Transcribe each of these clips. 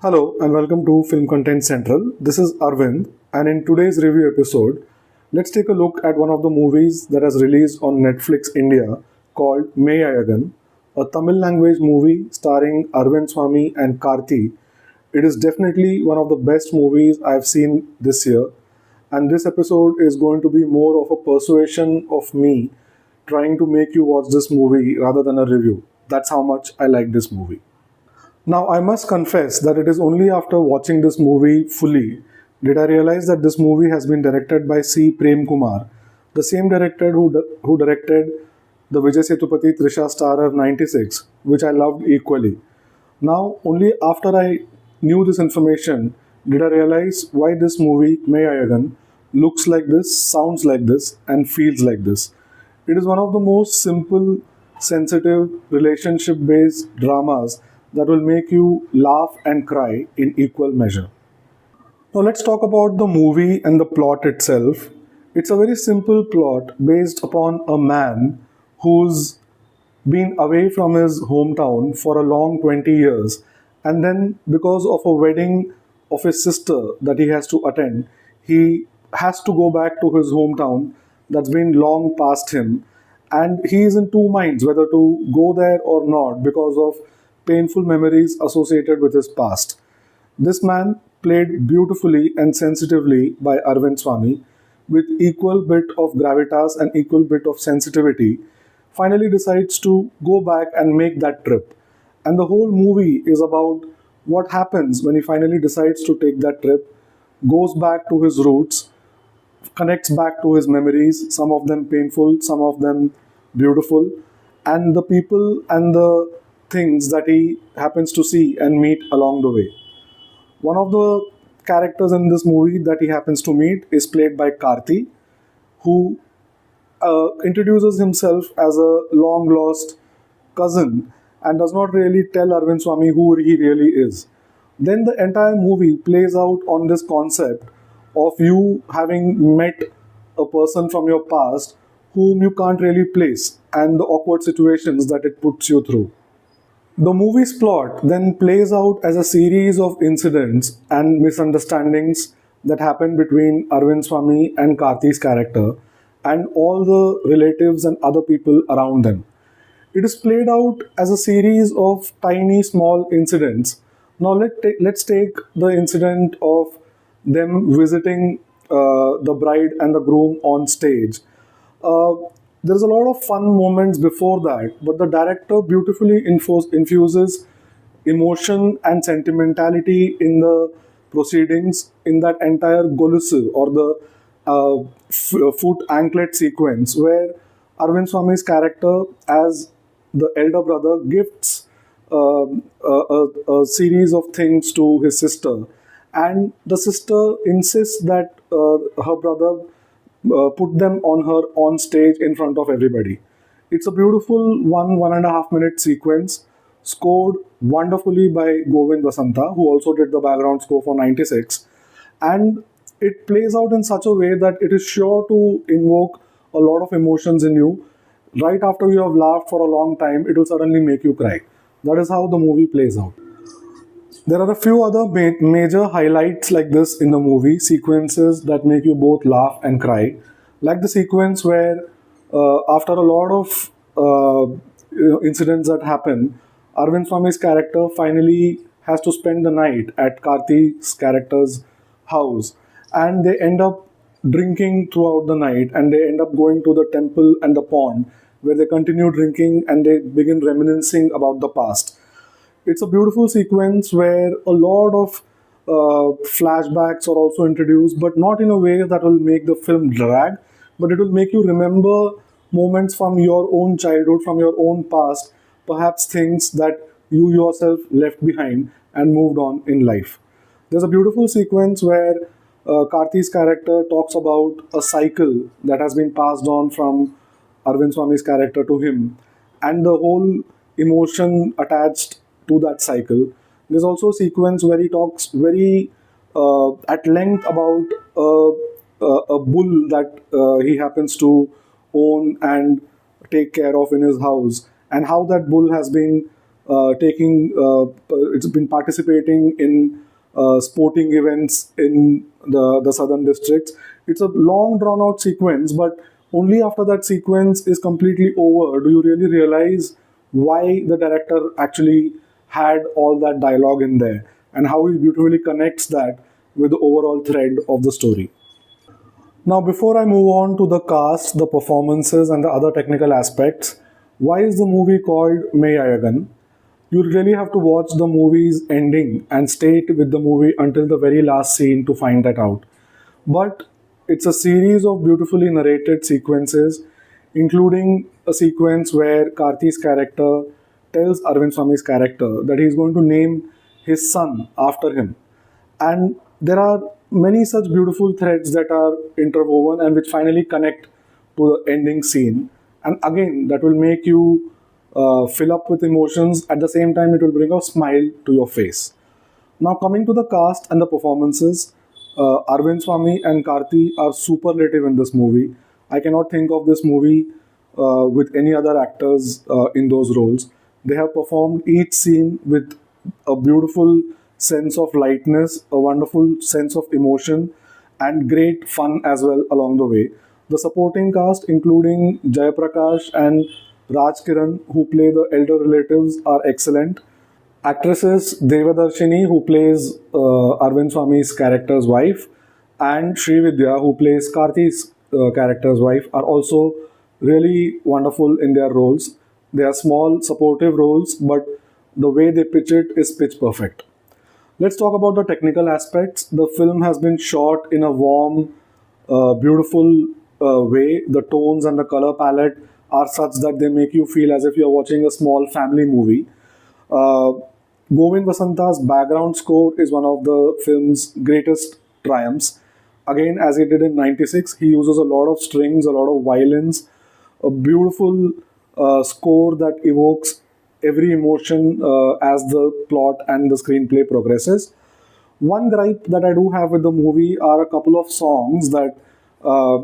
Hello and welcome to Film Content Central. This is Arvind, and in today's review episode, let's take a look at one of the movies that has released on Netflix India called Meiyazhagan, a Tamil language movie starring Arvind Swamy and Karthi. It is definitely one of the best movies I've seen this year, and this episode is going to be more of a persuasion of me trying to make you watch this movie rather than a review. That's how much I like this movie. Now, I must confess that it is only after watching this movie fully did I realize that this movie has been directed by C. Prem Kumar, the same director who directed the Vijay Sethupathi Trisha Starrer 96, which I loved equally. Now, only after I knew this information did I realize why this movie, Meiyazhagan, looks like this, sounds like this, and feels like this. It is one of the most simple, sensitive, relationship based dramas that will make you laugh and cry in equal measure. Now, let's talk about the movie and the plot itself. It's a very simple plot based upon a man who's been away from his hometown for a long 20 years, and then because of a wedding of his sister that he has to attend, he has to go back to his hometown that's been long past him, and he is in two minds whether to go there or not because of painful memories associated with his past. This man, played beautifully and sensitively by Arvind Swamy, with equal bit of gravitas and equal bit of sensitivity, finally decides to go back and make that trip. And the whole movie is about what happens when he finally decides to take that trip, goes back to his roots, connects back to his memories, some of them painful, some of them beautiful, and the people and the things that he happens to see and meet along the way. One of the characters in this movie that he happens to meet is played by Karthi, who introduces himself as a long lost cousin and does not really tell Arvind Swamy who he really is. Then the entire movie plays out on this concept of you having met a person from your past whom you can't really place and the awkward situations that it puts you through. The movie's plot then plays out as a series of incidents and misunderstandings that happen between Arvind Swamy and Karthi's character and all the relatives and other people around them. It is played out as a series of tiny small incidents. Now let's take the incident of them visiting the bride and the groom on stage. Uh, there's a lot of fun moments before that, but the director beautifully infuses emotion and sentimentality in the proceedings in that entire golusu or the foot anklet sequence where Arvind Swamy's character as the elder brother gifts a series of things to his sister, and the sister insists that her brother put them on her on stage in front of everybody. It's a beautiful 1.5 minute sequence scored wonderfully by Govind Vasantha, who also did the background score for 96. And it plays out in such a way that it is sure to invoke a lot of emotions in you. Right after you have laughed for a long time, it will suddenly make you cry. That is how the movie plays out. There are a few other major highlights like this in the movie, sequences that make you both laugh and cry. Like the sequence where, after a lot of incidents that happen, Arvind Swamy's character finally has to spend the night at Karthik's character's house, and they end up drinking throughout the night, and they end up going to the temple and the pond where they continue drinking and they begin reminiscing about the past. It's a beautiful sequence where a lot of flashbacks are also introduced, but not in a way that will make the film drag, but it will make you remember moments from your own childhood, from your own past, perhaps things that you yourself left behind and moved on in life. There's a beautiful sequence where Karthi's character talks about a cycle that has been passed on from Arvind Swamy's character to him, and the whole emotion attached to that cycle. There's also a sequence where he talks very at length about a bull that he happens to own and take care of in his house, and how that bull has been it's been participating in sporting events in the southern districts. It's a long drawn out sequence, but only after that sequence is completely over do you really realize why the director actually had all that dialogue in there and how he beautifully connects that with the overall thread of the story. Now, before I move on to the cast, the performances, and the other technical aspects, why is the movie called Meiyhagan? You really have to watch the movie's ending and stay with the movie until the very last scene to find that out. But it's a series of beautifully narrated sequences, including a sequence where Karti's character tells Arvind Swami's character that he's going to name his son after him. And there are many such beautiful threads that are interwoven and which finally connect to the ending scene. And again, that will make you fill up with emotions. At the same time, it will bring a smile to your face. Now, coming to the cast and the performances, Arvind Swami and Karthi are superlative in this movie. I cannot think of this movie with any other actors in those roles. They have performed each scene with a beautiful sense of lightness, a wonderful sense of emotion, and great fun as well along the way. The supporting cast, including Jayaprakash and Raj Kiran, who play the elder relatives, are excellent. Actresses Devadarshini, who plays Arvind Swami's character's wife, and Srividya, who plays Karti's character's wife, are also really wonderful in their roles. They are small, supportive roles, but the way they pitch it is pitch perfect. Let's talk about the technical aspects. The film has been shot in a warm, beautiful way. The tones and the color palette are such that they make you feel as if you're watching a small family movie. Uh, Govind Vasanta's background score is one of the film's greatest triumphs. Again, as he did in '96, he uses a lot of strings, a lot of violins, a beautiful score that evokes every emotion as the plot and the screenplay progresses. One gripe that I do have with the movie are a couple of songs that uh,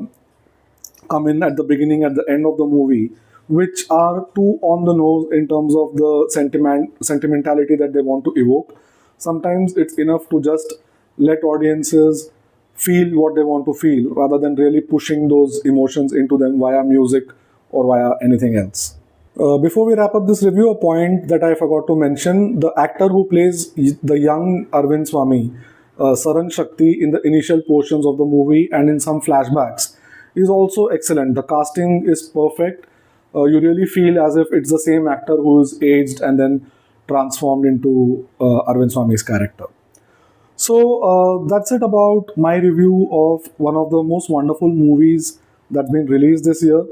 come in at the beginning, at the end of the movie, which are too on the nose in terms of the sentimentality that they want to evoke. Sometimes it's enough to just let audiences feel what they want to feel rather than really pushing those emotions into them via music or via anything else. Before we wrap up this review, a point that I forgot to mention: the actor who plays the young Arvind Swami, Saran Shakti, in the initial portions of the movie and in some flashbacks, is also excellent. The casting is perfect. You really feel as if it's the same actor who is aged and then transformed into Arvind Swami's character. So that's it about my review of one of the most wonderful movies that's been released this year.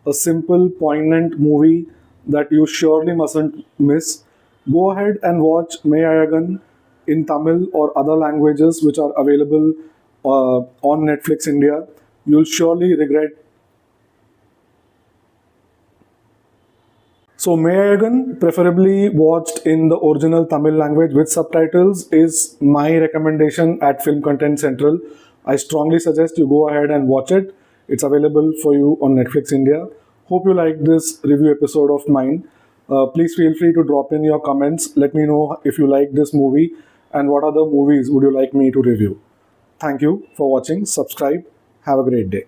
A simple, poignant movie that you surely mustn't miss. Go ahead and watch Meiyhagan in Tamil or other languages which are available on Netflix India. You'll surely regret. So Meiyhagan, preferably watched in the original Tamil language with subtitles, is my recommendation at Film Content Central. I strongly suggest you go ahead and watch it. It's available for you on Netflix India. Hope you liked this review episode of mine. Please feel free to drop in your comments. Let me know if you like this movie and what other movies would you like me to review. Thank you for watching. Subscribe. Have a great day.